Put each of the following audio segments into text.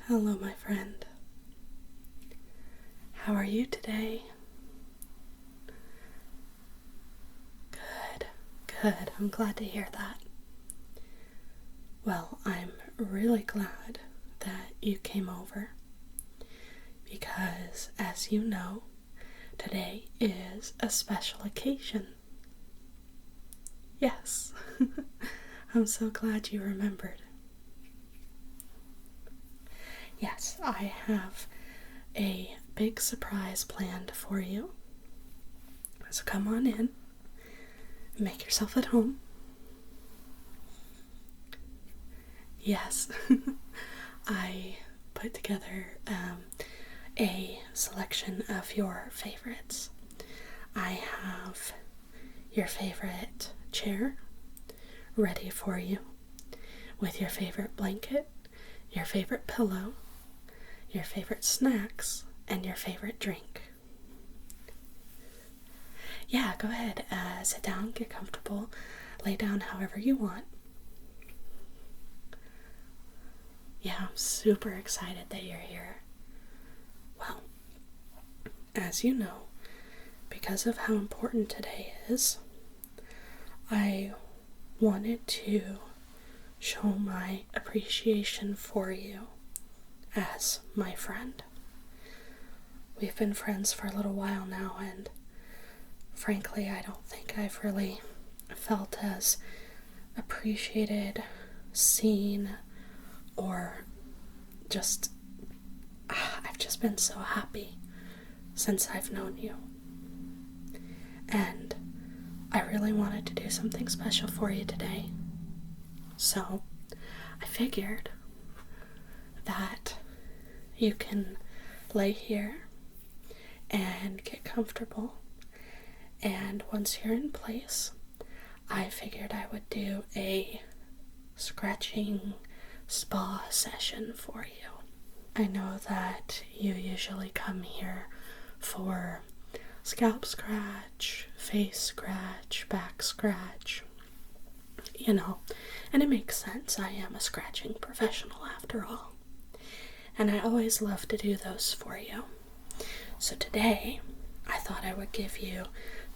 Hello, my friend. How are you today? Good. I'm glad to hear that. Well, I'm really glad that you came over because, as you know, today is a special occasion. Yes, I'm so glad you remembered. Yes, I have a big surprise planned for you. So come on in, make yourself at home. Yes, I put together a selection of your favorites. I have your favorite chair ready for you with your favorite blanket, your favorite pillow, your favorite snacks, and your favorite drink. Yeah, go ahead, sit down, get comfortable, lay down however you want. Yeah, I'm super excited that you're here. Well, as you know, because of how important today is, I wanted to show my appreciation for you as my friend. We've been friends for a little while now, and frankly, I don't think I've really felt as appreciated, seen, or I've just been so happy since I've known you. And I really wanted to do something special for you today. So I figured that you can lay here and get comfortable. And once you're in place, I figured I would do a scratching spa session for you. I know that you usually come here for scalp scratch, face scratch, back scratch, and it makes sense. I am a scratching professional after all. And I always love to do those for you. So today, I thought I would give you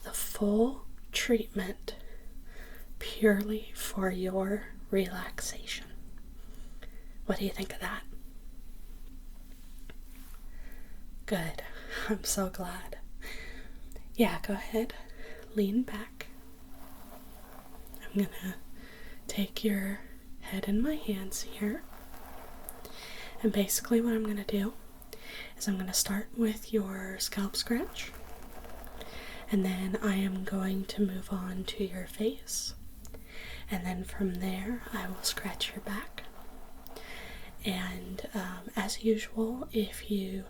the full treatment purely for your relaxation. What do you think of that? Good. I'm so glad. Yeah, go ahead. Lean back. I'm gonna take your head in my hands here. And basically what I'm gonna do is I'm gonna start with your scalp scratch. And then I am going to move on to your face. And then from there, I will scratch your back. And as usual, if you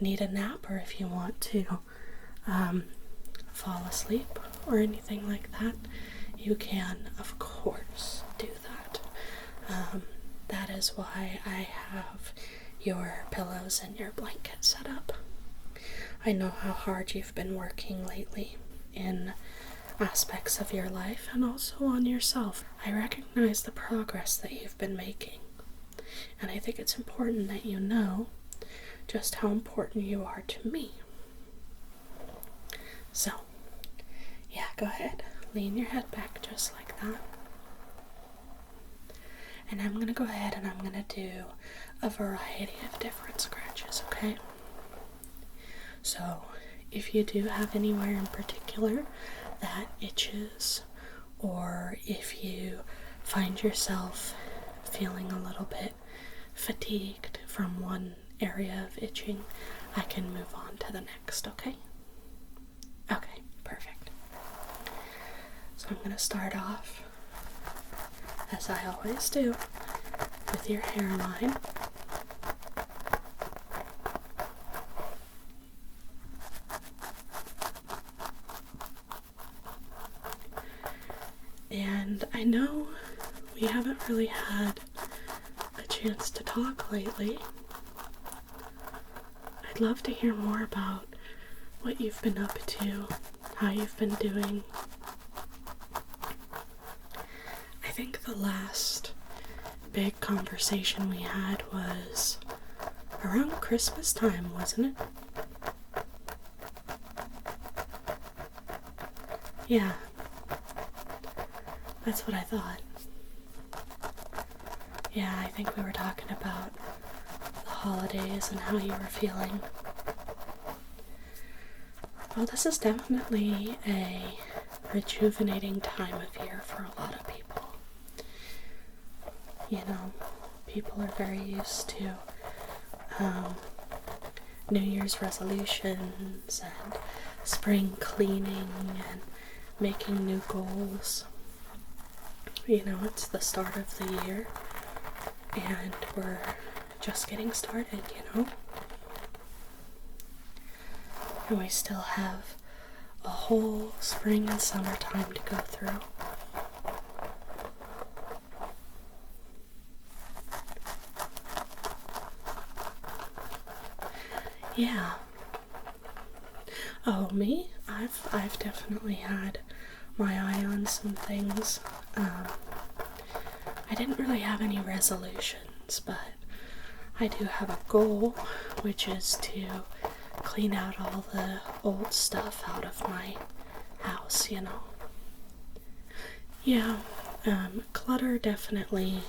need a nap or if you want to fall asleep or anything like that, you can, of course, do that. That is why I have your pillows and your blanket set up. I know how hard you've been working lately in aspects of your life and also on yourself. I recognize the progress that you've been making, and I think it's important that you know just how important you are to me. So, yeah, go ahead. Lean your head back just like that. And I'm going to go ahead and I'm going to do a variety of different scratches, okay? So, if you do have anywhere in particular that itches, or if you find yourself feeling a little bit fatigued from one area of itching, I can move on to the next, okay? Okay, perfect. So I'm going to start off, as I always do, with your hairline. And I know we haven't really had a chance to talk lately. I'd love to hear more about what you've been up to, how you've been doing. I think the last big conversation we had was around Christmas time, wasn't it? Yeah, that's what I thought. Yeah, I think we were talking about the holidays and how you were feeling. Well, this is definitely a rejuvenating time of year for a lot of people. You know, people are very used to New Year's resolutions and spring cleaning and making new goals. You know, it's the start of the year and we're just getting started, you know? And we still have a whole spring and summer time to go through. Yeah. Oh, me? I've definitely had my eye on some things. I didn't really have any resolutions, but I do have a goal, which is to clean out all the old stuff out of my house, you know. Yeah, clutter definitely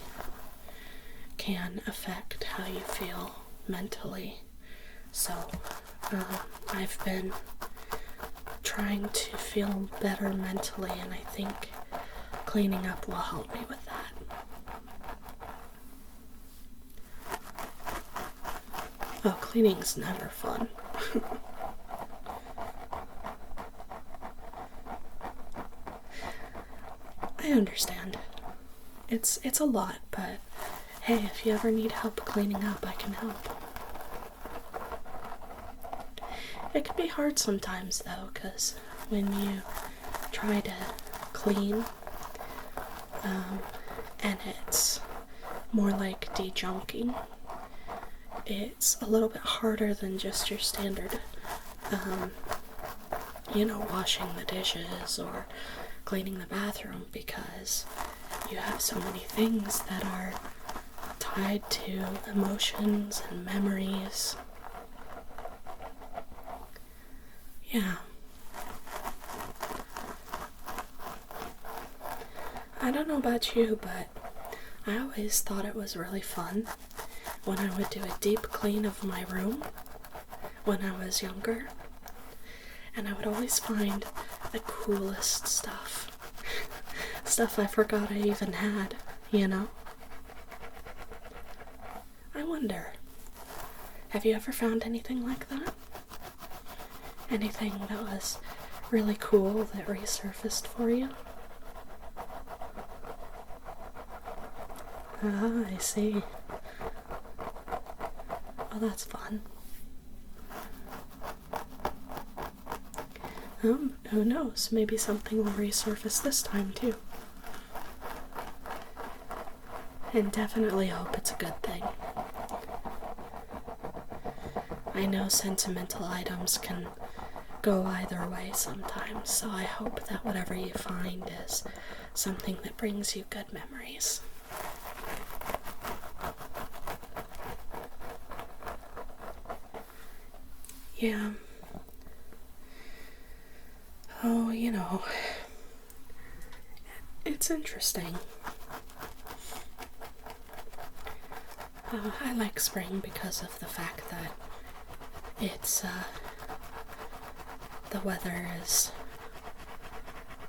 can affect how you feel mentally. So, I've been trying to feel better mentally, and I think cleaning up will help me with that. Oh, cleaning's never fun. I understand. It's a lot, but hey, if you ever need help cleaning up, I can help. It can be hard sometimes, though, because when you try to clean, and it's more like de-junking, it's a little bit harder than just your standard, washing the dishes or cleaning the bathroom, because you have so many things that are tied to emotions and memories. Yeah. I don't know about you, but I always thought it was really fun when I would do a deep clean of my room when I was younger. And I would always find the coolest stuff. Stuff I forgot I even had, you know? I wonder, have you ever found anything like that? Anything that was really cool that resurfaced for you? Ah, I see. Oh, that's fun. Who knows? Maybe something will resurface this time, too. And definitely hope it's a good thing. I know sentimental items can go either way sometimes, so I hope that whatever you find is something that brings you good memories. Yeah. Oh, it's interesting. I like spring because of the fact that it's, the weather is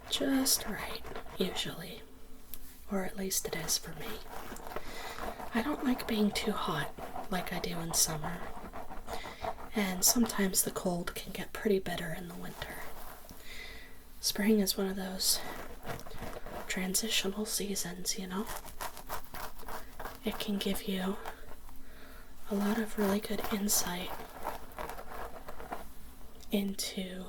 just right, usually. Or at least it is for me. I don't like being too hot like I do in summer. And sometimes the cold can get pretty bitter in the winter. Spring is one of those transitional seasons, you know? It can give you a lot of really good insight into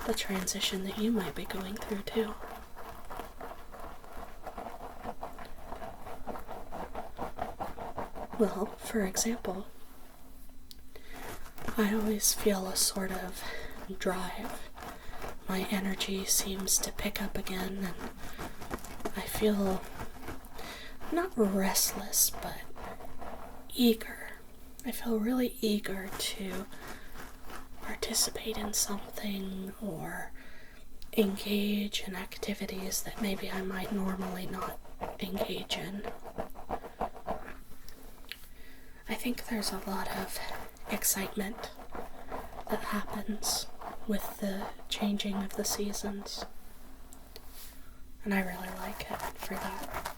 the transition that you might be going through too. Well, for example, I always feel a sort of drive. My energy seems to pick up again, and I feel not restless, but eager. I feel really eager to participate in something or engage in activities that maybe I might normally not engage in. I think there's a lot of excitement that happens with the changing of the seasons, and I really like it for that.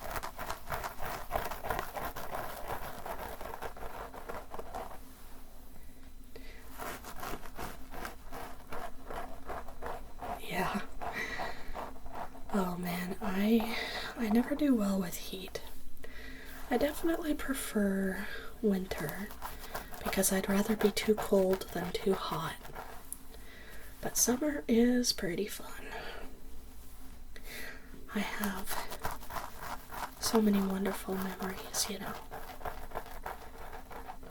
Yeah. Oh man, I never do well with heat. I definitely prefer winter because I'd rather be too cold than too hot. But summer is pretty fun. I have so many wonderful memories, you know.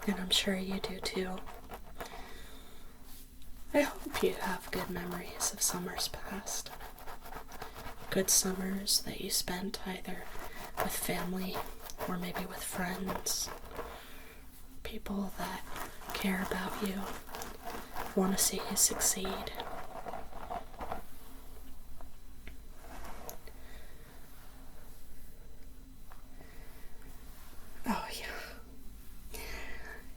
And I'm sure you do too. I hope you have good memories of summers past. Good summers that you spent either with family or maybe with friends. People that care about you, want to see you succeed. Oh yeah.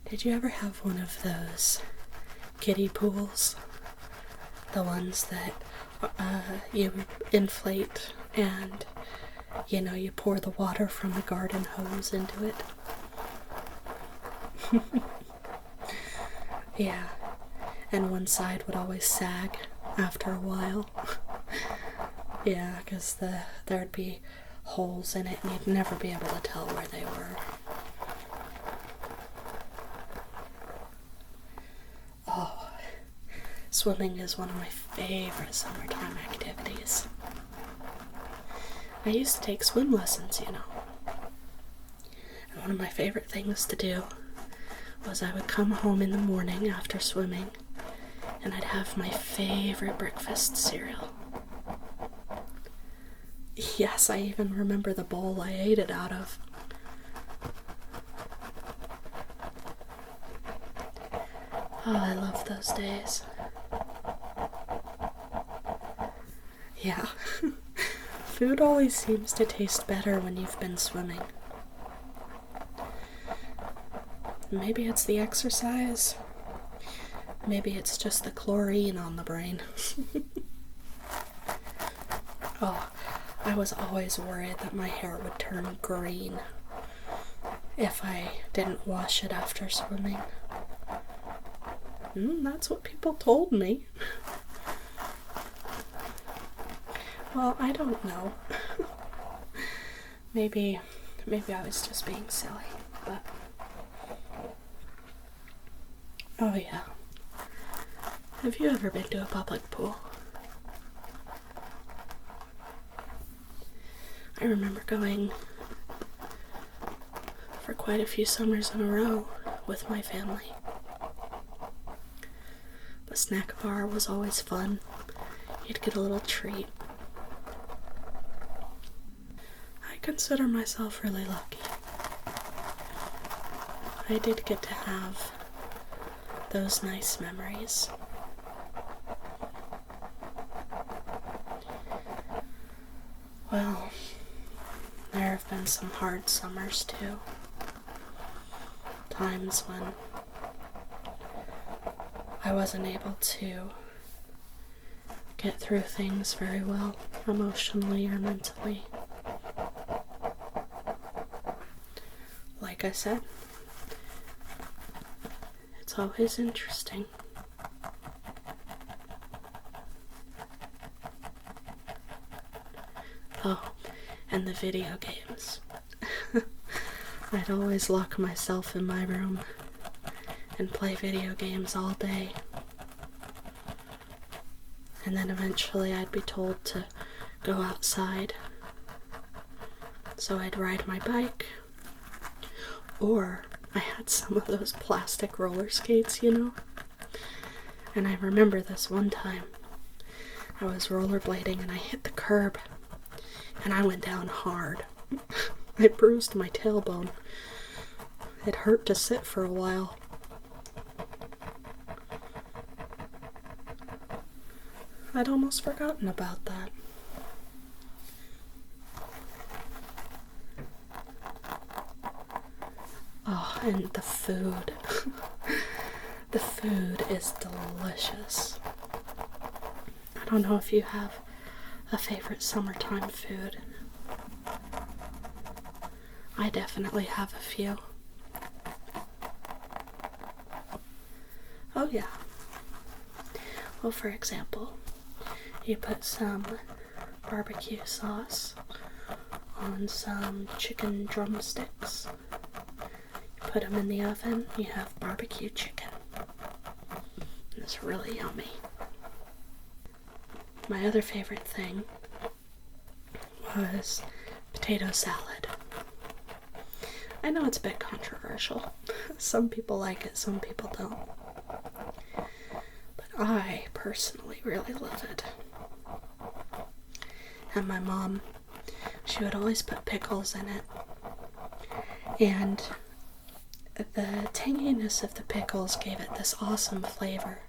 Did you ever have one of those kiddie pools? The ones that you inflate and, you know, you pour the water from the garden hose into it. Yeah, and one side would always sag after a while. Yeah, because there'd be holes in it and you'd never be able to tell where they were. Oh, swimming is one of my favorite summertime activities. I used to take swim lessons, you know. And one of my favorite things to do was I would come home in the morning after swimming and I'd have my favorite breakfast cereal. Yes, I even remember the bowl I ate it out of. Oh, I love those days. Yeah. Food always seems to taste better when you've been swimming. Maybe it's the exercise. Maybe it's just the chlorine on the brain. Oh, I was always worried that my hair would turn green if I didn't wash it after swimming. That's what people told me. Well, I don't know. Maybe I was just being silly, but... Oh yeah. Have you ever been to a public pool? I remember going for quite a few summers in a row with my family. The snack bar was always fun. You'd get a little treat. I consider myself really lucky. I did get to have those nice memories. Well, there have been some hard summers too. Times when I wasn't able to get through things very well, emotionally or mentally. Like I said, it's always interesting. Oh, and the video games. I'd always lock myself in my room and play video games all day. And then eventually I'd be told to go outside. So I'd ride my bike. Or I had some of those plastic roller skates, you know? And I remember this one time. I was rollerblading and I hit the curb. And I went down hard. I bruised my tailbone. It hurt to sit for a while. I'd almost forgotten about that. Oh, and the food. The food is delicious. I don't know if you have a favorite summertime food. I definitely have a few. Oh yeah. Well, for example, you put some barbecue sauce on some chicken drumsticks. You put them in the oven, you have barbecue chicken. It's really yummy. My other favorite thing was potato salad. I know it's a bit controversial. Some people like it, some people don't. But I personally really love it. And my mom, she would always put pickles in it. And the tanginess of the pickles gave it this awesome flavor.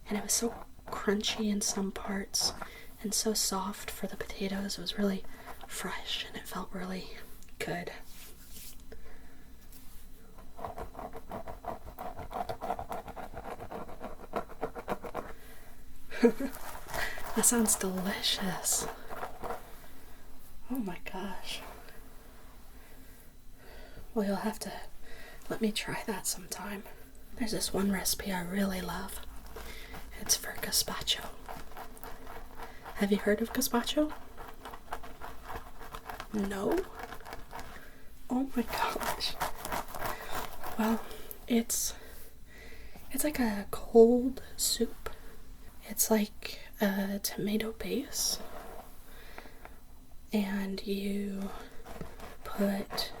And it was so crunchy in some parts and so soft for the potatoes. It was really fresh and it felt really good. That sounds delicious. Oh my gosh. Well, you'll have to let me try that sometime. There's this one recipe I really love. It's for gazpacho. Have you heard of gazpacho? No? Oh my gosh. Well, it's like a cold soup. It's like a tomato base, and you put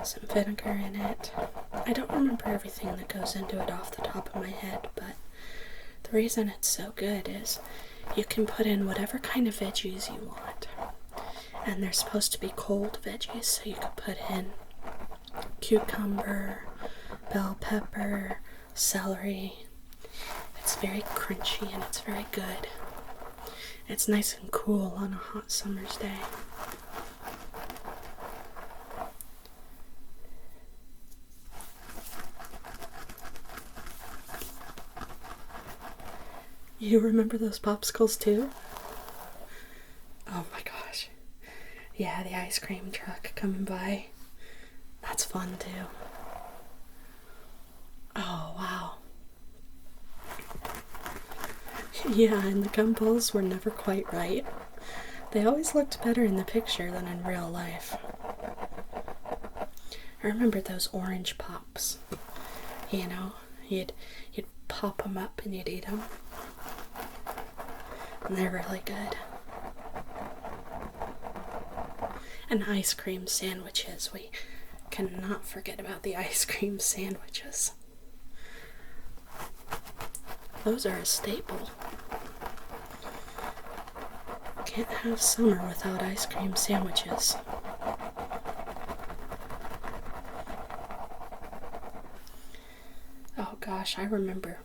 some vinegar in it. I don't remember everything that goes into it off the top of my head, but the reason it's so good is you can put in whatever kind of veggies you want, and they're supposed to be cold veggies, so you could put in cucumber, bell pepper, celery. It's very crunchy and it's very good. It's nice and cool on a hot summer's day. You remember those popsicles too? Oh my gosh. Yeah, the ice cream truck coming by. That's fun too. Oh wow. Yeah, and the gumballs were never quite right. They always looked better in the picture than in real life. I remember those orange pops. You know, you'd pop them up and you'd eat them. And they're really good. And ice cream sandwiches. We cannot forget about the ice cream sandwiches. Those are a staple. Can't have summer without ice cream sandwiches. Oh gosh, I remember.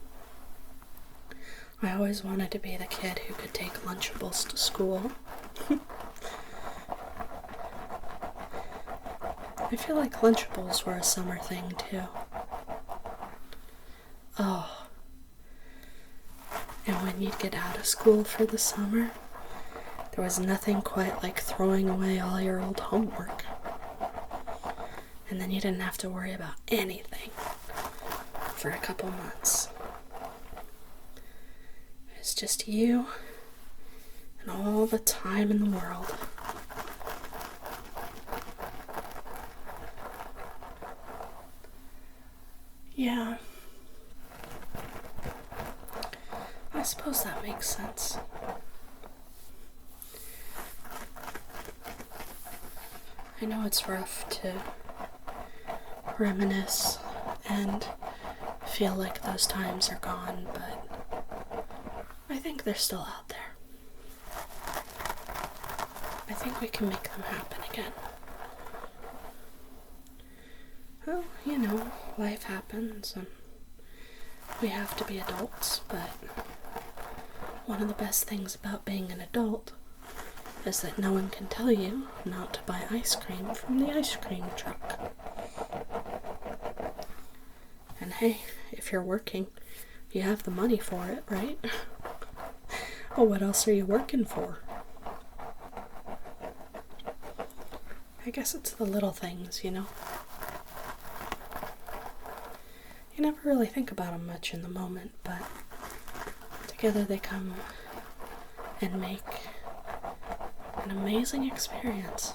I always wanted to be the kid who could take Lunchables to school. I feel like Lunchables were a summer thing too. Oh. And when you'd get out of school for the summer, there was nothing quite like throwing away all your old homework. And then you didn't have to worry about anything for a couple months. It's just you and all the time in the world. Yeah. I suppose that makes sense. I know it's rough to reminisce and feel like those times are gone, but I think they're still out there. I think we can make them happen again. Well, you know, life happens and we have to be adults, but one of the best things about being an adult is that no one can tell you not to buy ice cream from the ice cream truck. And hey, if you're working, you have the money for it, right? Well, what else are you working for? I guess it's the little things, you know? You never really think about them much in the moment, but together they come and make an amazing experience.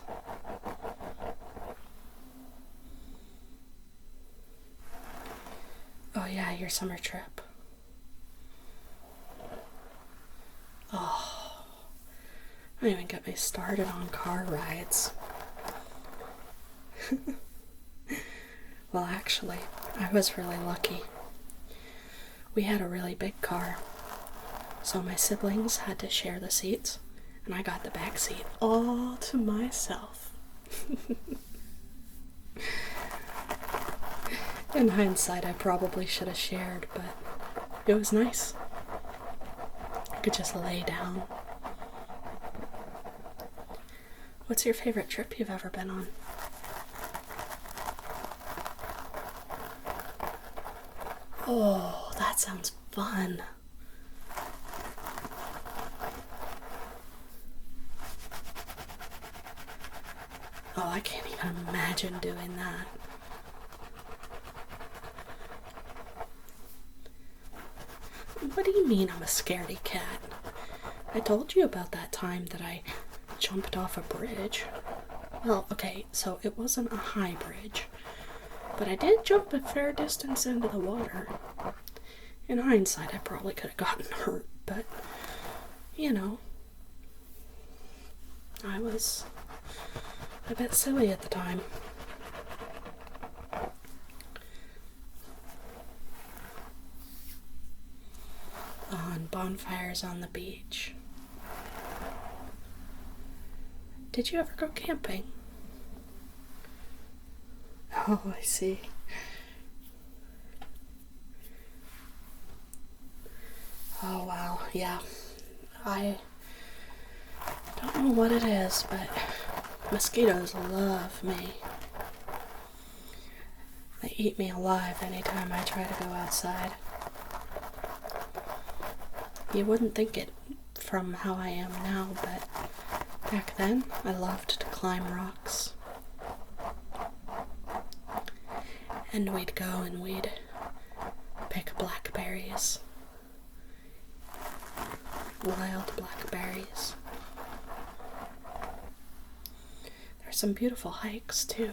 Oh yeah, your summer trip. Oh, don't even get me started on car rides. Well, actually, I was really lucky. We had a really big car, so my siblings had to share the seats, and I got the back seat all to myself. In hindsight, I probably should have shared, but it was nice. I could just lay down. What's your favorite trip you've ever been on? Oh, that sounds fun. Oh, I can't even imagine doing that. What do you mean I'm a scaredy cat? I told you about that time that I jumped off a bridge. Well, okay, so it wasn't a high bridge, but I did jump a fair distance into the water. In hindsight, I probably could have gotten hurt, but, you know, I was a bit silly at the time. On bonfires on the beach. Did you ever go camping? Oh, I see. Oh, wow, yeah. I don't know what it is, but mosquitoes love me. They eat me alive anytime I try to go outside. You wouldn't think it from how I am now, but back then I loved to climb rocks. And we'd go and we'd pick blackberries. Wild blackberries. There's some beautiful hikes too.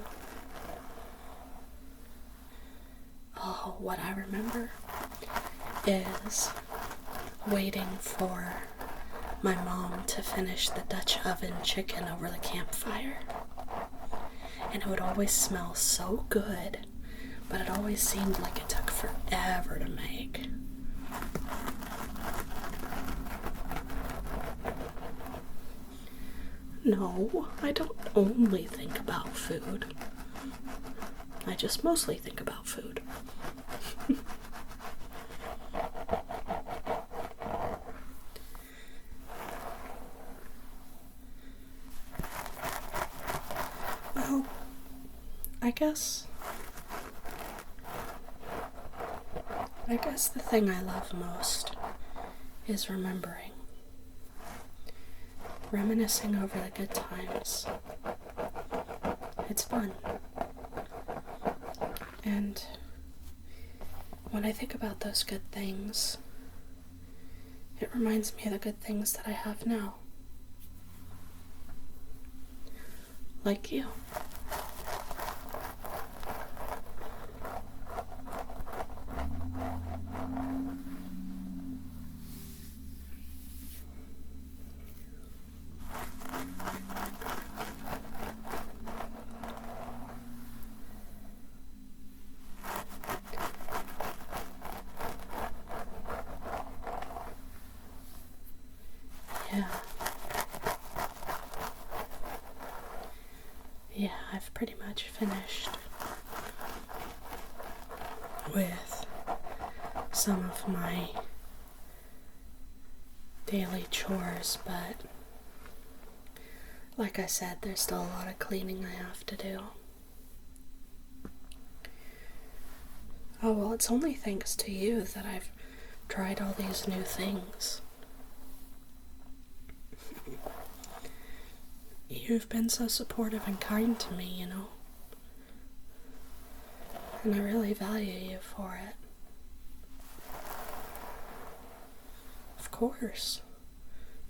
Oh, what I remember is waiting for my mom to finish the Dutch oven chicken over the campfire. And it would always smell so good, but it always seemed like it took forever to make. No, I don't only think about food. I just mostly think about food. Well, I guess the thing I love most is remembering. Reminiscing over the good times. It's fun. And when I think about those good things, it reminds me of the good things that I have now. Like you. Yeah, I've pretty much finished with some of my daily chores, but like I said, there's still a lot of cleaning I have to do. Oh, well, it's only thanks to you that I've tried all these new things. You've been so supportive and kind to me, you know. And I really value you for it. Of course.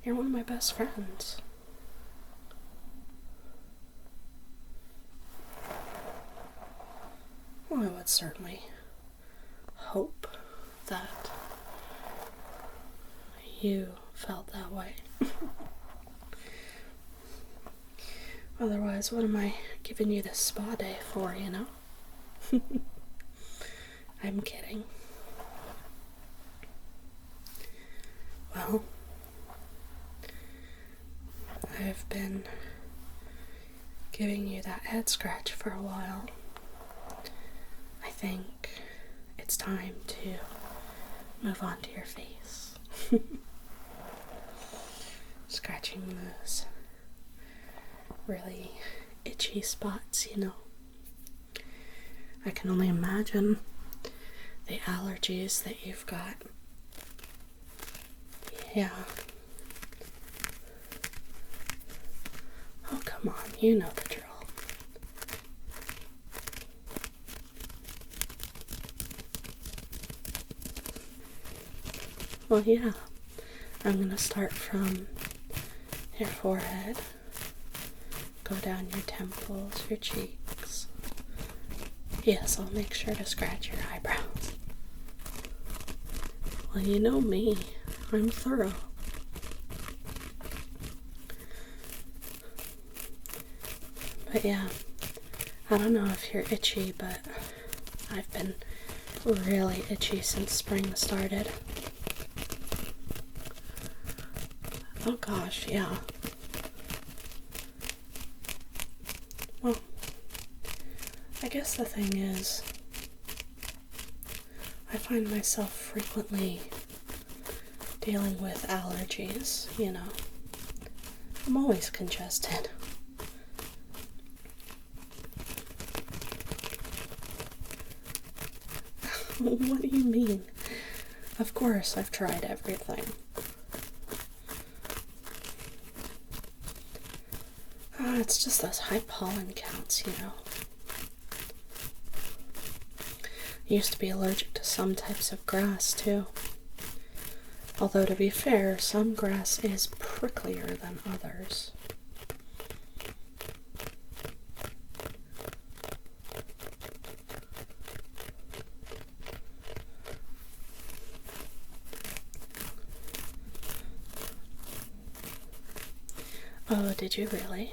You're one of my best friends. Well, I would certainly hope that you felt that way. Otherwise, what am I giving you this spa day for, you know? I'm kidding. Well, I've been giving you that head scratch for a while. I think it's time to move on to your face. Scratching those really itchy spots, you know. I can only imagine the allergies that you've got. Yeah. Oh, come on, you know the drill. Well, yeah. I'm gonna start from your forehead, go down your temples, your cheeks. Yes, I'll make sure to scratch your eyebrows. Well, you know me. I'm thorough. But yeah, I don't know if you're itchy, but I've been really itchy since spring started. Oh gosh, yeah. Well, I guess the thing is, I find myself frequently dealing with allergies, you know. I'm always congested. What do you mean? Of course, I've tried everything. It's just those high pollen counts, you know. I used to be allergic to some types of grass, too. Although, to be fair, some grass is pricklier than others. Oh, did you really?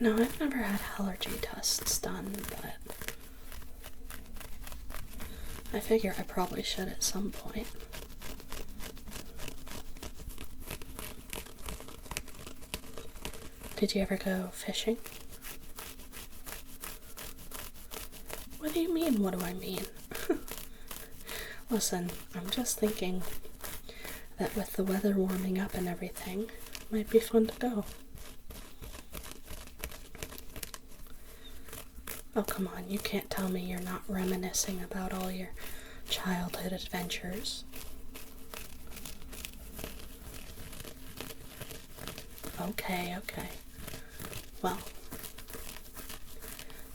No, I've never had allergy tests done, but I figure I probably should at some point. Did you ever go fishing? What do you mean, what do I mean? Listen, I'm just thinking that with the weather warming up and everything, it might be fun to go. Oh, come on, you can't tell me you're not reminiscing about all your childhood adventures. Okay. Well,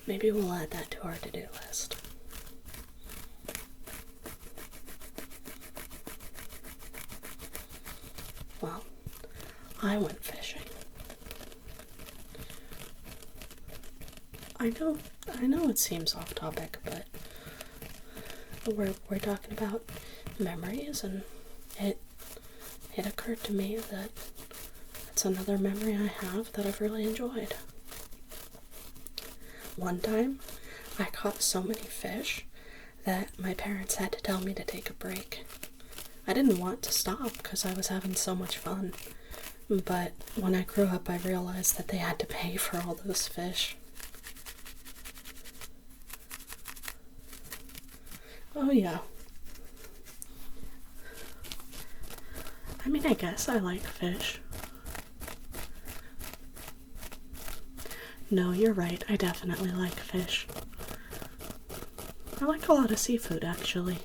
maybe we'll add that to our to-do list. Well, I went fishing. I know it seems off topic, but we're talking about memories, and it occurred to me that it's another memory I have that I've really enjoyed. One time, I caught so many fish that my parents had to tell me to take a break. I didn't want to stop because I was having so much fun, but when I grew up, I realized that they had to pay for all those fish. Oh yeah. I mean, I guess I like fish. No, you're right. I definitely like fish. I like a lot of seafood, actually.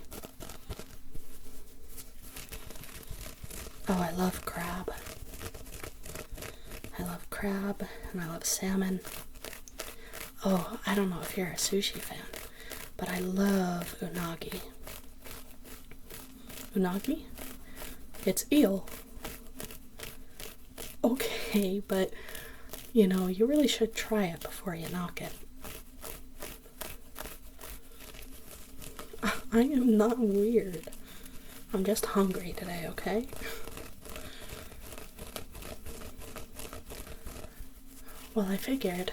Oh, I love crab. I love crab, and I love salmon. Oh, I don't know if you're a sushi fan, but I love unagi. Unagi? It's eel. Okay, but, you know, you really should try it before you knock it. I am not weird. I'm just hungry today, okay? Well, I figured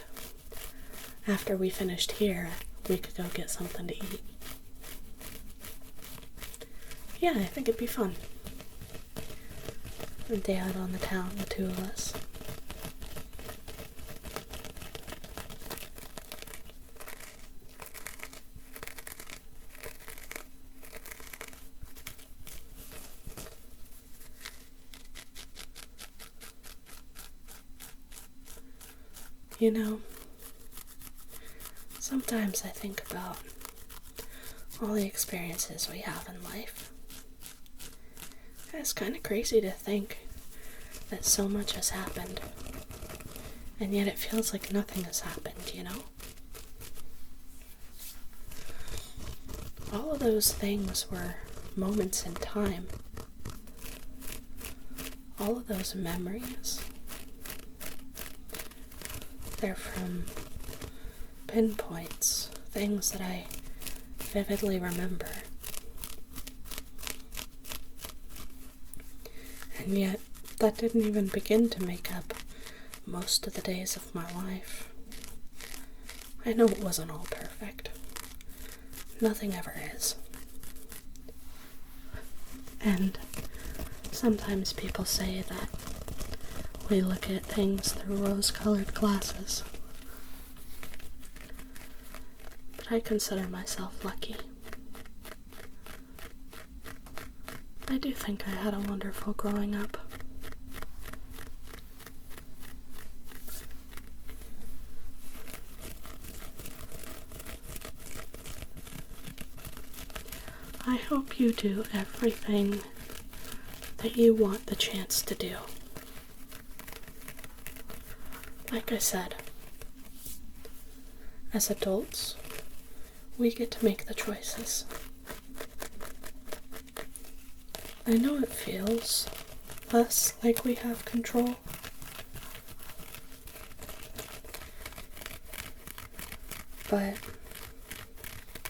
after we finished here, we could go get something to eat. Yeah, I think it'd be fun. A day out on the town, the two of us. You know, sometimes I think about all the experiences we have in life. It's kind of crazy to think that so much has happened, and yet it feels like nothing has happened, you know? All of those things were moments in time. All of those memories, they're from pinpoints, things that I vividly remember. And yet, that didn't even begin to make up most of the days of my life. I know it wasn't all perfect. Nothing ever is. And sometimes people say that we look at things through rose-colored glasses. But I consider myself lucky. I do think I had a wonderful growing up. I hope you do everything that you want the chance to do. Like I said, as adults, we get to make the choices. I know it feels less like we have control. But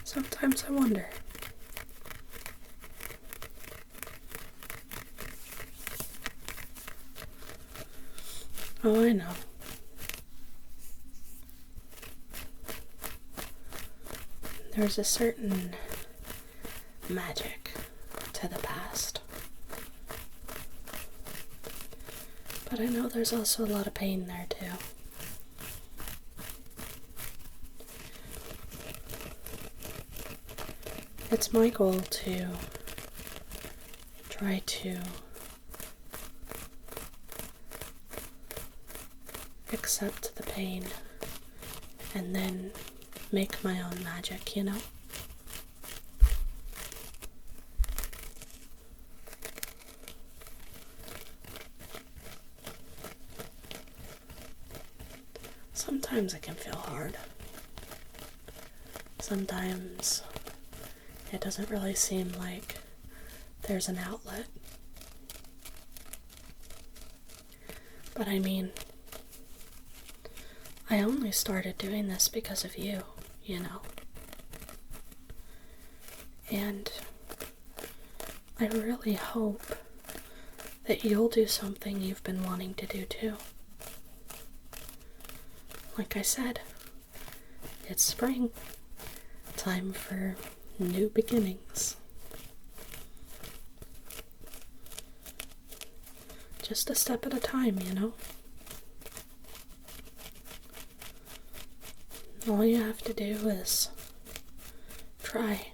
sometimes I wonder. Oh, I know. There's a certain magic to the past. But I know there's also a lot of pain there too. It's my goal to try to accept the pain and then make my own magic, you know? Sometimes it can feel hard. Sometimes it doesn't really seem like there's an outlet. But I mean, I only started doing this because of you, you know. And I really hope that you'll do something you've been wanting to do too. Like I said, it's spring. Time for new beginnings. Just a step at a time, you know? All you have to do is try.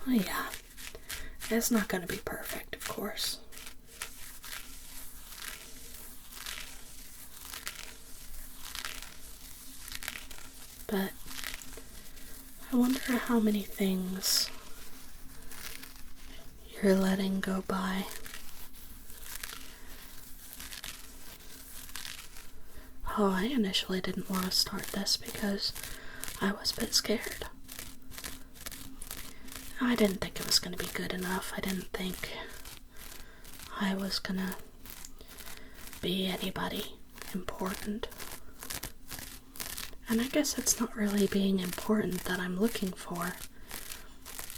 Oh yeah, it's not going to be perfect, of course. But I wonder how many things you're letting go by. Oh, I initially didn't want to start this because I was a bit scared. I didn't think it was going to be good enough. I didn't think I was going to be anybody important. And I guess it's not really being important that I'm looking for,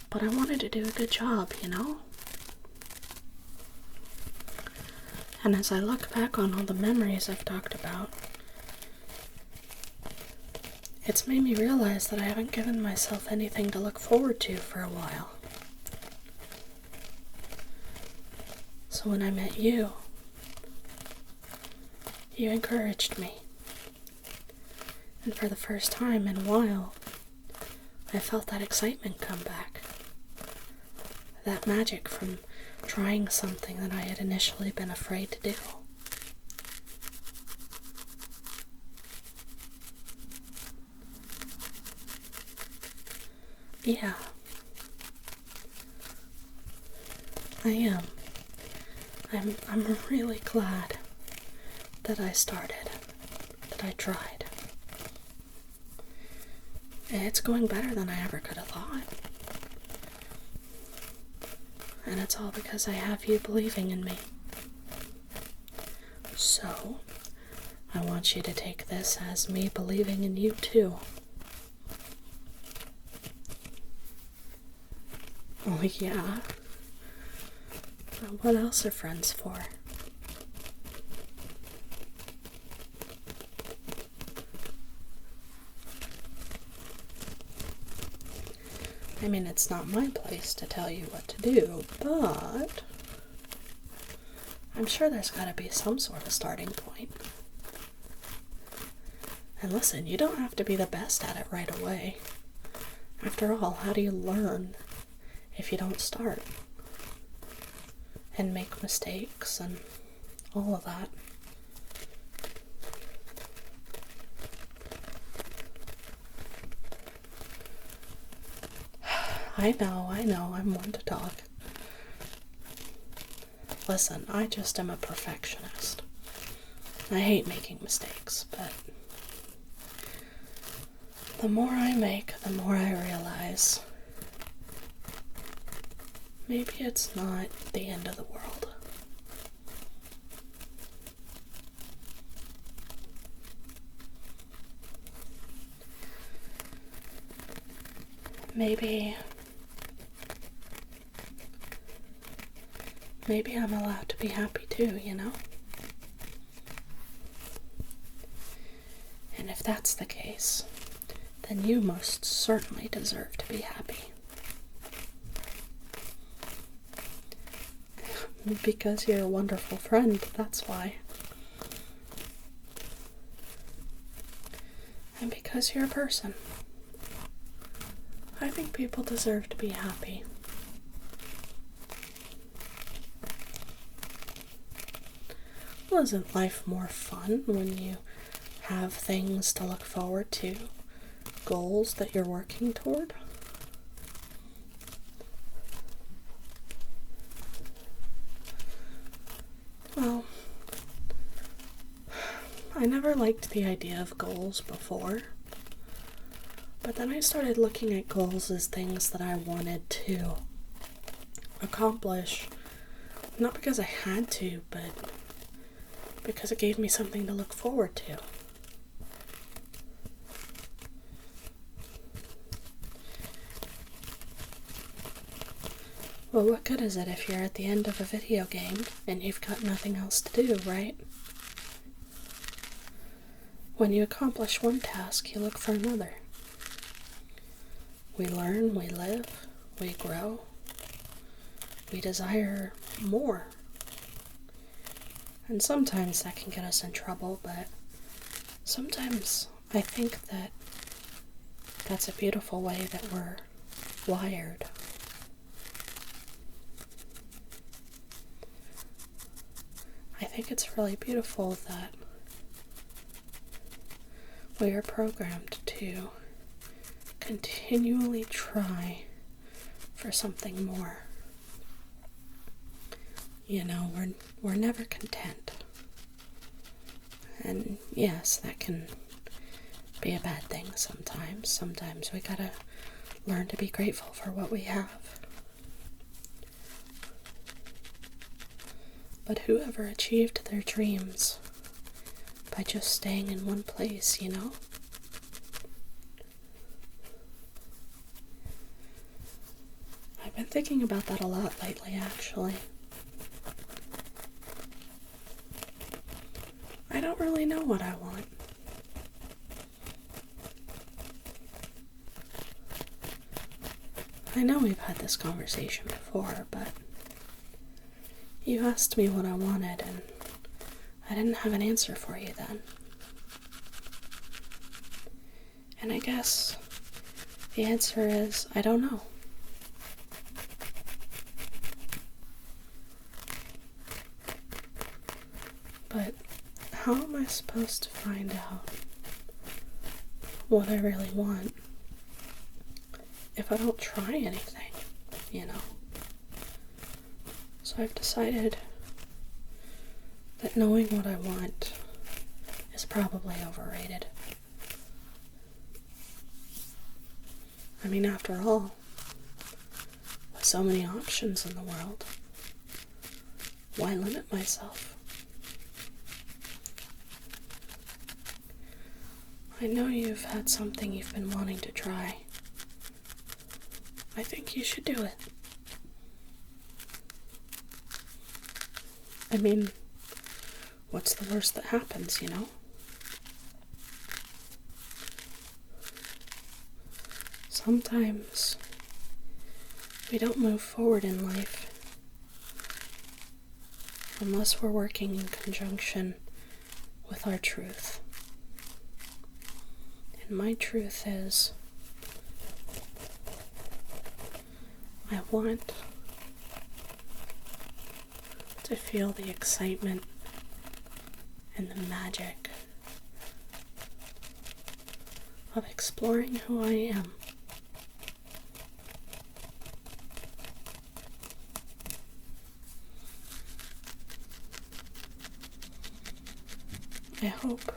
but I wanted to do a good job, you know? And as I look back on all the memories I've talked about, it's made me realize that I haven't given myself anything to look forward to for a while. So when I met you, you encouraged me. And for the first time in a while, I felt that excitement come back. That magic from trying something that I had initially been afraid to do. Yeah, I am. I'm really glad that I started, that I tried. It's going better than I ever could have thought. And it's all because I have you believing in me. So, I want you to take this as me believing in you too. Oh yeah. What else are friends for? I mean, it's not my place to tell you what to do, but I'm sure there's gotta be some sort of starting point. And listen, you don't have to be the best at it right away. After all, how do you learn if you don't start? And make mistakes and all of that. I know, I'm one to talk. Listen, I just am a perfectionist. I hate making mistakes, but the more I make, the more I realize maybe it's not the end of the world. Maybe I'm allowed to be happy too, you know? And if that's the case, then you most certainly deserve to be happy. Because you're a wonderful friend, that's why. And because you're a person. I think people deserve to be happy. Well, isn't life more fun when you have things to look forward to, goals that you're working toward? Well, I never liked the idea of goals before, but then I started looking at goals as things that I wanted to accomplish, not because I had to, but because it gave me something to look forward to. Well, what good is it if you're at the end of a video game and you've got nothing else to do, right? When you accomplish one task, you look for another. We learn, we live, we grow, we desire more. And sometimes that can get us in trouble, but sometimes I think that that's a beautiful way that we're wired. think it's really beautiful that we are programmed to continually try for something more. You know, we're never content. And yes, that can be a bad thing sometimes. Sometimes we gotta learn to be grateful for what we have. But whoever achieved their dreams by just staying in one place, you know? I've been thinking about that a lot lately, actually. I don't really know what I want. I know we've had this conversation before, but you asked me what I wanted, and I didn't have an answer for you then. And I guess the answer is, I don't know. But how am I supposed to find out what I really want if I don't try anything, you know? So I've decided that knowing what I want is probably overrated. I mean, after all, with so many options in the world, why limit myself? I know you've had something you've been wanting to try. I think you should do it. I mean, what's the worst that happens, you know? Sometimes we don't move forward in life unless we're working in conjunction with our truth. And my truth is, I want to feel the excitement and the magic of exploring who I am. I hope,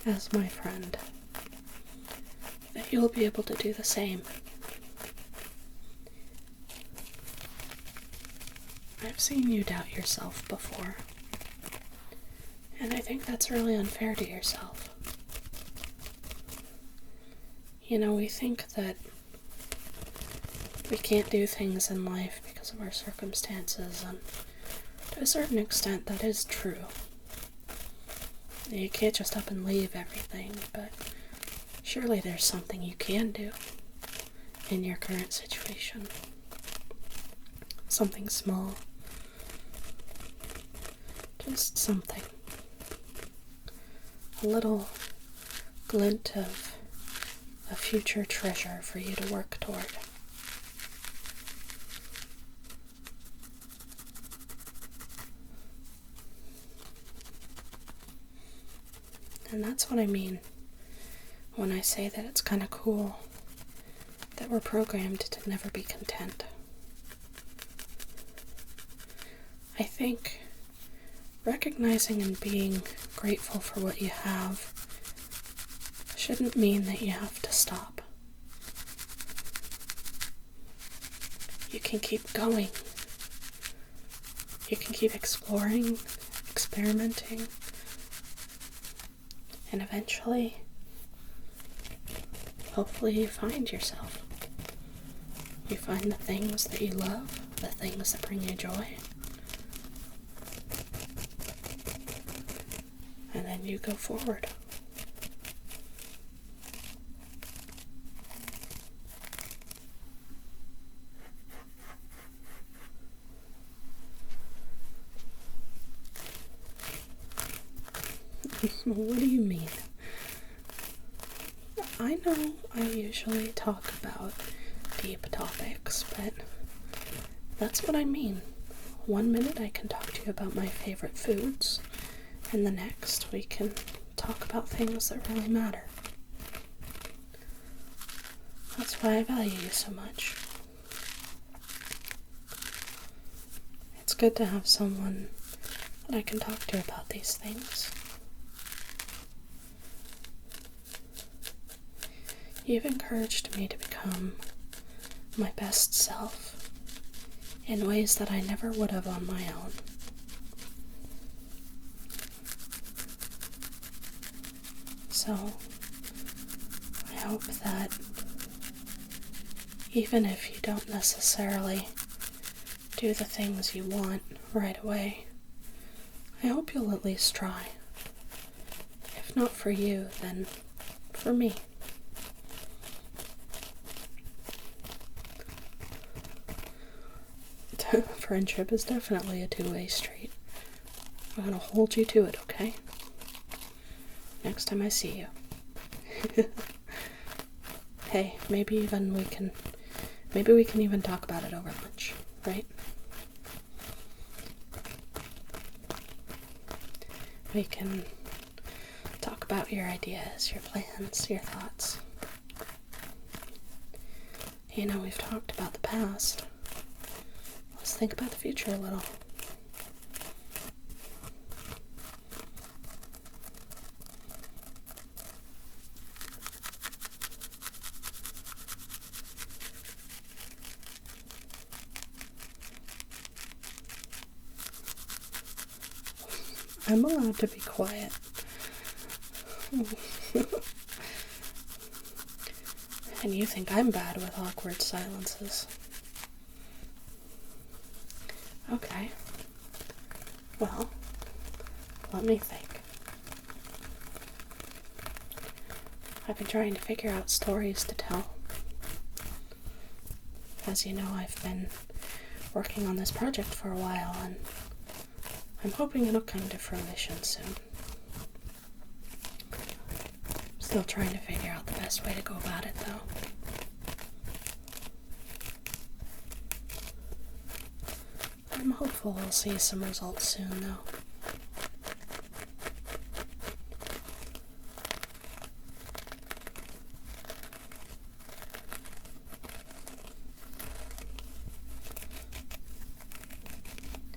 as my friend, that you'll be able to do the same. I've seen you doubt yourself before, and I think that's really unfair to yourself. You know, we think that we can't do things in life because of our circumstances, and to a certain extent that is true. You can't just up and leave everything, but surely there's something you can do in your current situation. Something small. Just something. A little glint of a future treasure for you to work toward. And that's what I mean when I say that it's kind of cool that we're programmed to never be content. I think recognizing and being grateful for what you have shouldn't mean that you have to stop. You can keep going. You can keep exploring, experimenting, and eventually, hopefully you find yourself. You find the things that you love, the things that bring you joy. And then you go forward. What do you mean? I know I usually talk about deep topics, but that's what I mean one minute I can talk to you about my favorite foods, and the next we can talk about things that really matter. That's why I value you so much. It's good to have someone that I can talk to about these things. You've encouraged me to become my best self in ways that I never would have on my own. So, I hope that even if you don't necessarily do the things you want right away, I hope you'll at least try. If not for you, then for me. Friendship is definitely a two-way street. I'm gonna hold you to it, okay? Next time I see you. Hey, maybe we can even talk about it over lunch, right? We can talk about your ideas, your plans, your thoughts. You know, we've talked about the past. Let's think about the future a little. I'm allowed to be quiet. And you think I'm bad with awkward silences. Okay. Well, let me think. I've been trying to figure out stories to tell. As you know, I've been working on this project for a while, and I'm hoping it'll come to fruition soon. Still trying to figure out the best way to go about it, though. I'm hopeful we'll see some results soon, though.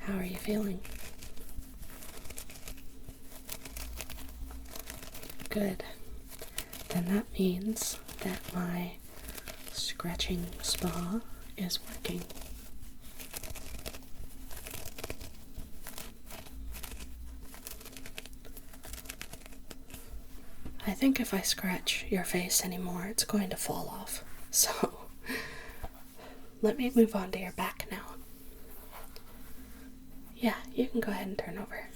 How are you feeling? Good. Then that means that my scratching spa is working. I think if I scratch your face anymore, it's going to fall off. So, let me move on to your back now. Yeah, you can go ahead and turn over.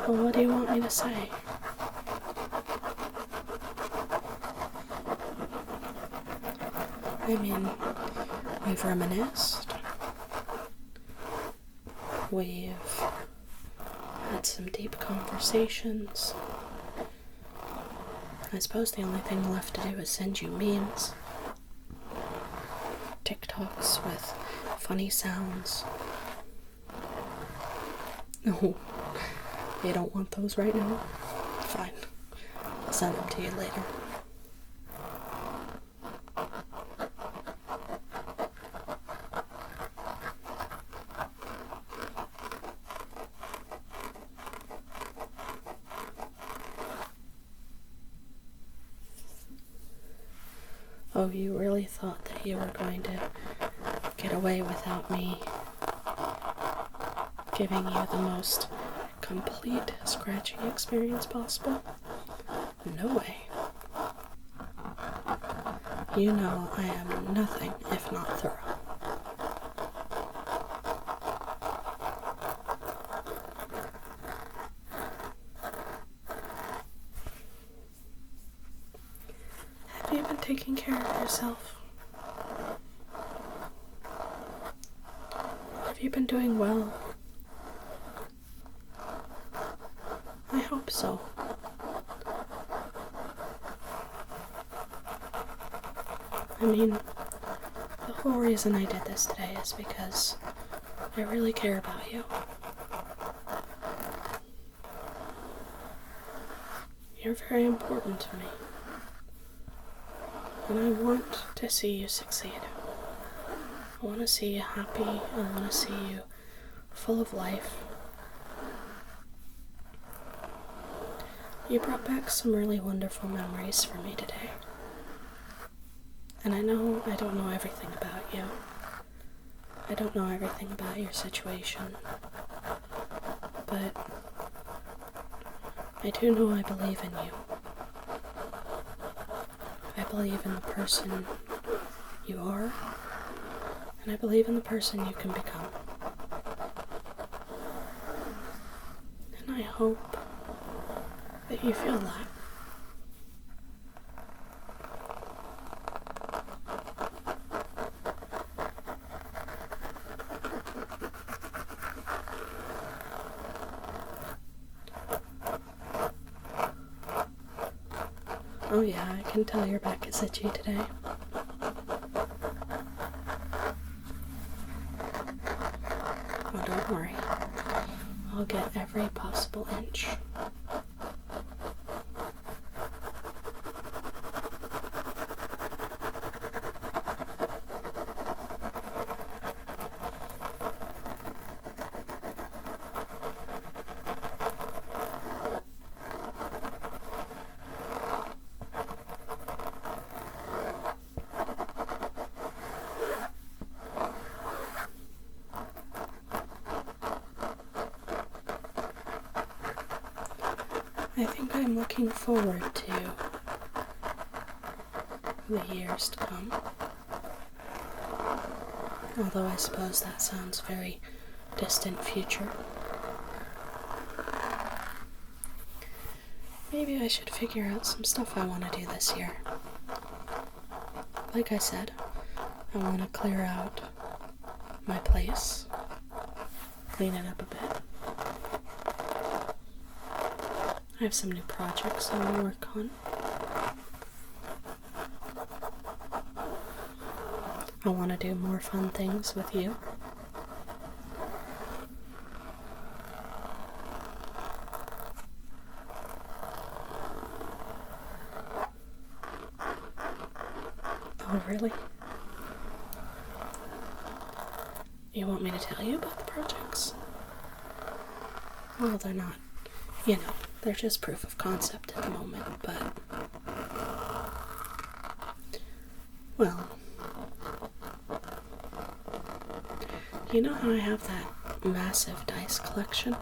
Well, what do you want me to say? I mean, we've reminisced. We've had some deep conversations. I suppose the only thing left to do is send you memes. TikToks with funny sounds. No, you don't want those right now? Fine. I'll send them to you later. Oh, you really thought that you were going to get away without me giving you the most complete scratching experience possible? No way. You know I am nothing if not thorough. taking care of yourself? Have you been doing well? I hope so. I mean, the whole reason I did this today is because I really care about you. You're very important to me. And I want to see you succeed. I want to see you happy. I want to see you full of life. You brought back some really wonderful memories for me today. And I know I don't know everything about you. I don't know everything about your situation. But I do know I believe in you. I believe in the person you are, and I believe in the person you can become. And I hope that you feel that. Oh yeah, I can tell your back is itchy today. Oh, don't worry. I'll get every possible inch. I think I'm looking forward to the years to come. Although I suppose that sounds very distant future. Maybe I should figure out some stuff I want to do this year. Like I said, I want to clear out my place, clean it up a bit. I have some new projects I want to work on. I want to do more fun things with you. Oh, really? You want me to tell you about the projects? Well, they're not, they're just proof of concept at the moment, but... Well... You know how I have that massive dice collection?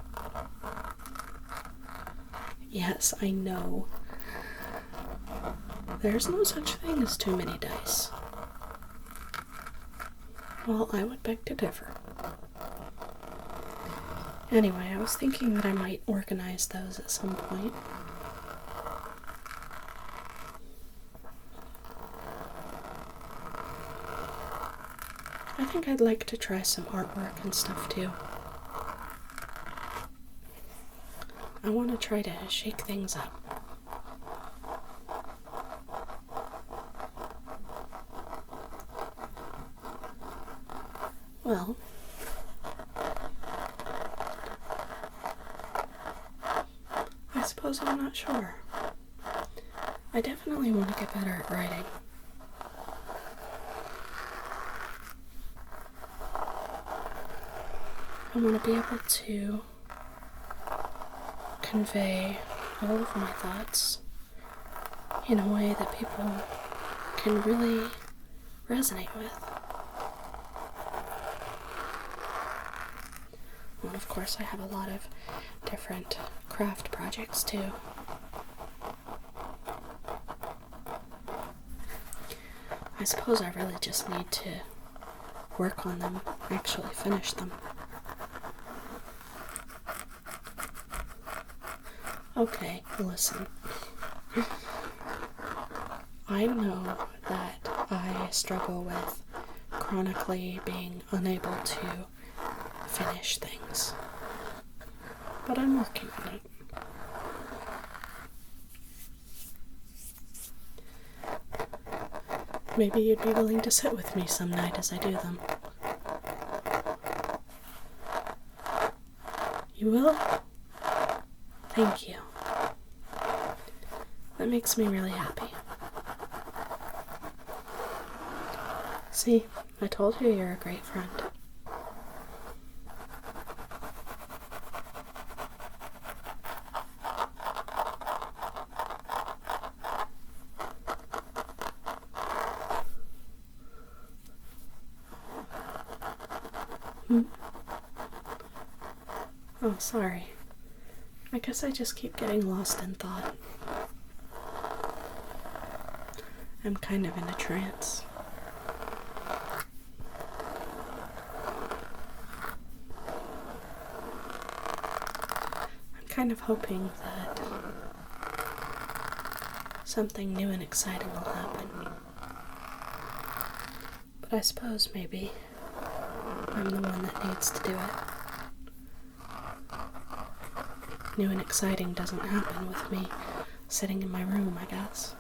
Yes, I know. There's no such thing as too many dice. Well, I would beg to differ. Anyway, I was thinking that I might organize those at some point. I think I'd like to try some artwork and stuff too. I want to try to shake things up. Well, I suppose I'm not sure. I definitely want to get better at writing. I want to be able to convey all of my thoughts in a way that people can really resonate with. And of course, I have a lot of different craft projects too. I suppose I really just need to work on them, actually finish them. Okay, listen. I know that I struggle with chronically being unable to finish things, but I'm working on it. Maybe you'd be willing to sit with me some night as I do them. You will? Thank you. That makes me really happy. See, I told you you're a great friend. Oh, sorry. I guess I just keep getting lost in thought. I'm kind of in a trance. I'm kind of hoping that something new and exciting will happen. But I suppose maybe I'm the one that needs to do it. New and exciting doesn't happen with me sitting in my room, I guess.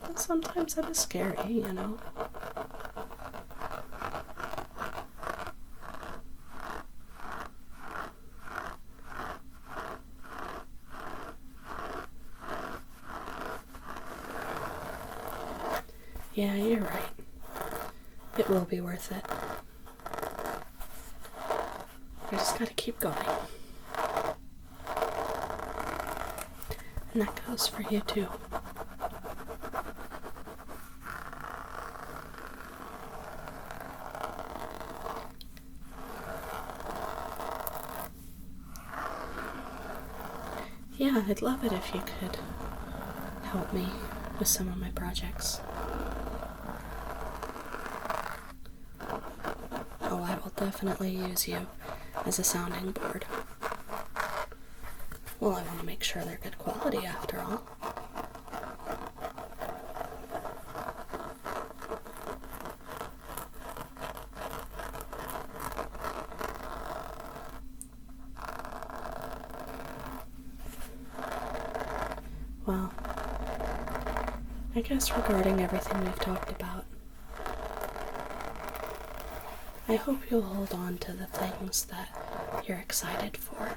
But sometimes that is scary, you know. Yeah, you're right. It will be worth it. I just gotta keep going. And that goes for you too. Yeah, I'd love it if you could help me with some of my projects. Oh, I will definitely use you as a sounding board. Well, I want to make sure they're good quality after all. Well, I guess regarding everything we've talked about, I hope you'll hold on to the things that you're excited for.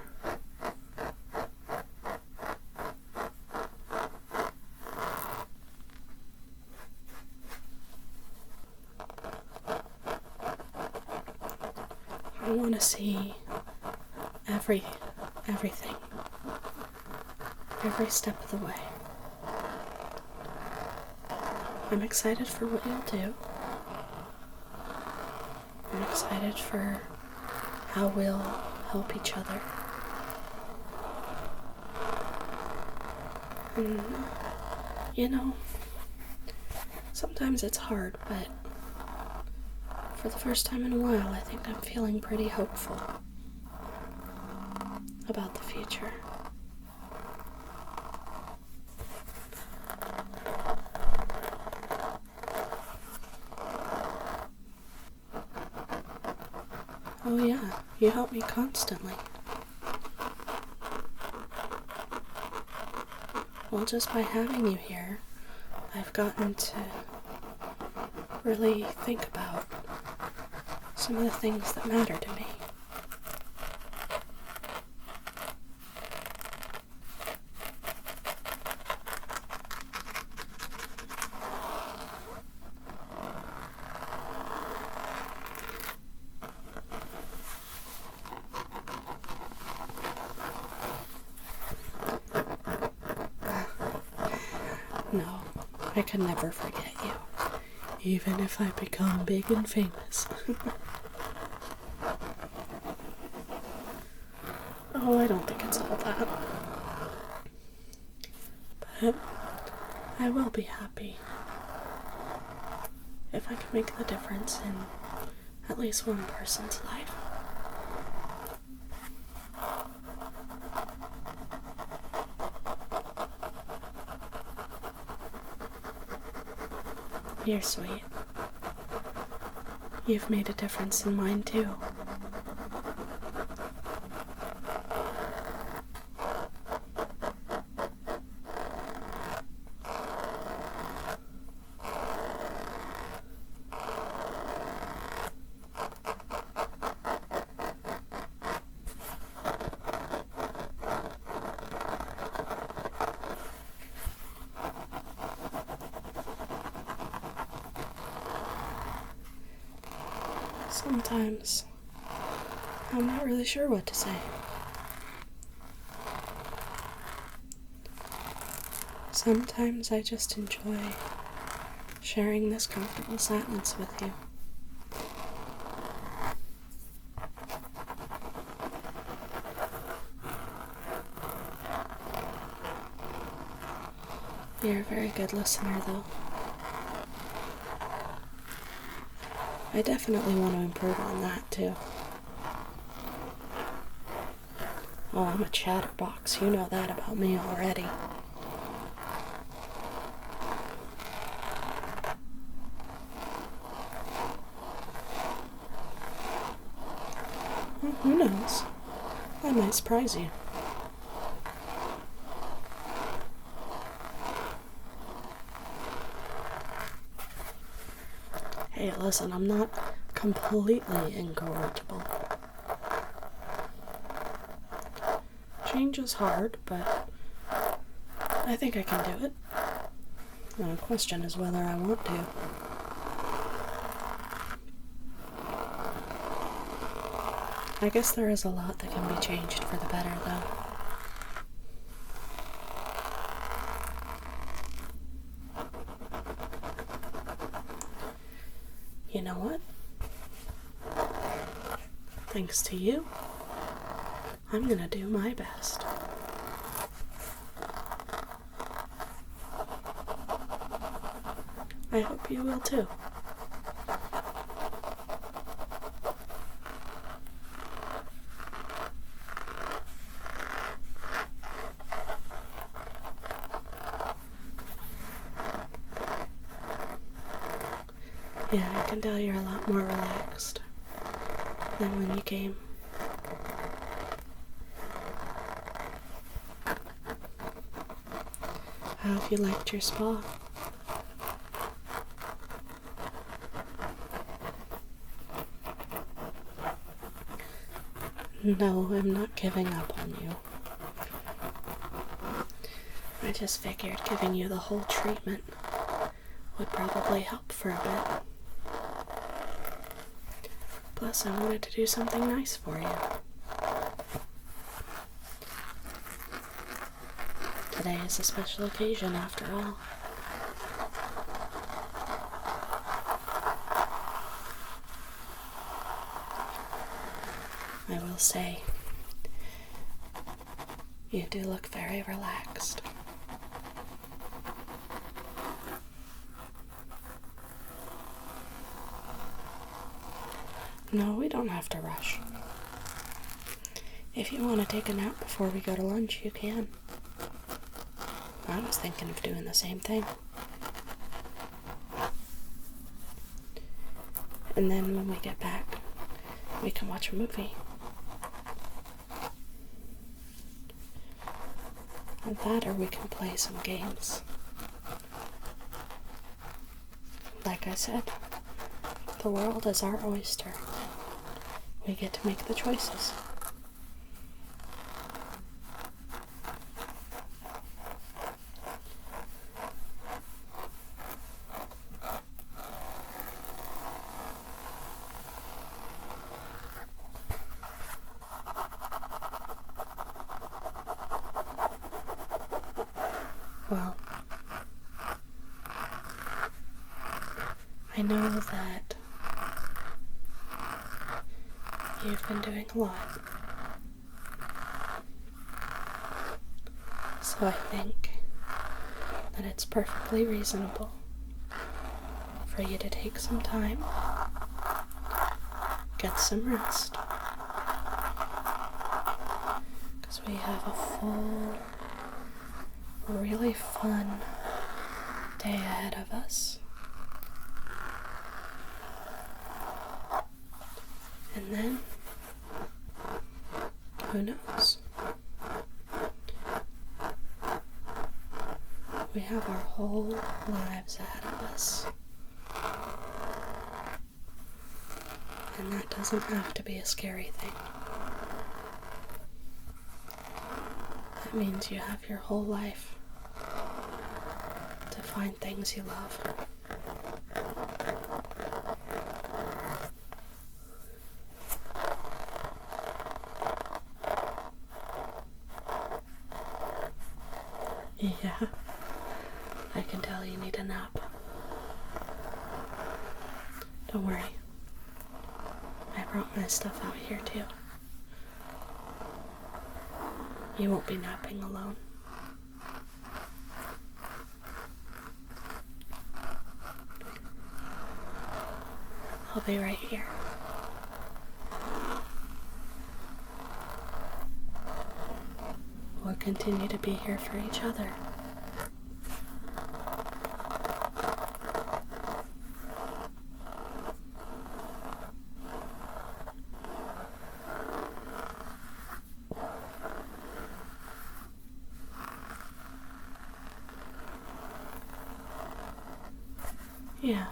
I want to see everything, every step of the way. I'm excited for what you'll do. I'm excited for how we'll help each other. And, you know, sometimes it's hard, but for the first time in a while, I think I'm feeling pretty hopeful about the future. Oh yeah, you help me constantly. Well, just by having you here, I've gotten to really think about some of the things that matter to me. No, I could never forget you, even if I become big and famous. Oh, I don't think it's all that. But I will be happy if I can make the difference in at least one person's life. You're sweet. You've made a difference in mine too. Sometimes I'm not really sure what to say. Sometimes I just enjoy sharing this comfortable silence with you. You're a very good listener, though. I definitely want to improve on that, too. Oh, I'm a chatterbox. You know that about me already. Well, who knows? I might surprise you. Hey, listen, I'm not completely incorrigible. Change is hard, but I think I can do it. The question is whether I want to. I guess there is a lot that can be changed for the better, though. You know what? Thanks to you, I'm gonna do my best. I hope you will too. Yeah, I can tell you're a lot more relaxed than when you came. How have you liked your spa? No, I'm not giving up on you. I just figured giving you the whole treatment would probably help for a bit. Plus, I wanted to do something nice for you. Today is a special occasion after all. I will say, you do look very relaxed. No, we don't have to rush. If you want to take a nap before we go to lunch, you can. I was thinking of doing the same thing. And then when we get back, we can watch a movie. And that, or we can play some games. Like I said, the world is our oyster. We get to make the choices. Well, I know that you've been doing a lot. So I think that it's perfectly reasonable for you to take some time, get some rest, because we have a full, really fun day ahead of us. And then, who knows? We have our whole lives ahead of us. And that doesn't have to be a scary thing. That means you have your whole life to find things you love. Yeah, I can tell you need a nap. Don't worry. I brought my stuff out here too. You won't be napping alone. I'll be right here. We'll continue to be here for each other. Yeah.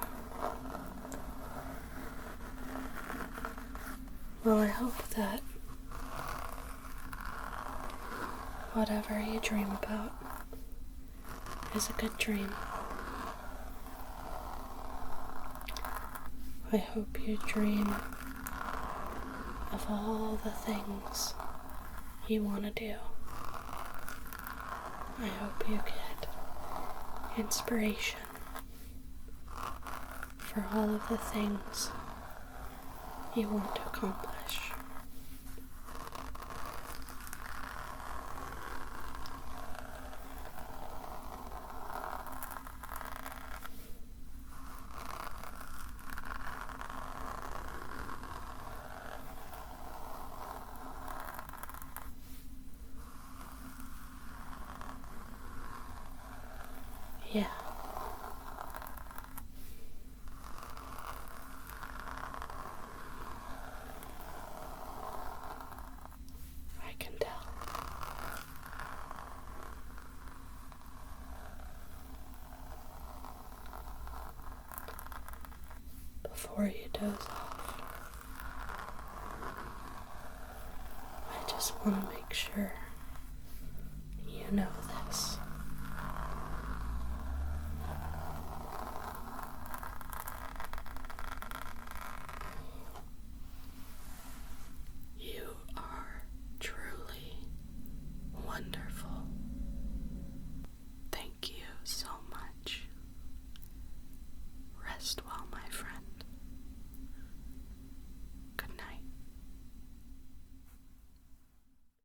Well, I hope that whatever you dream about is a good dream. I hope you dream of all the things you want to do. I hope you get inspiration for all of the things you want to accomplish. Yeah. I can tell. Before you doze off, I just want to make sure you know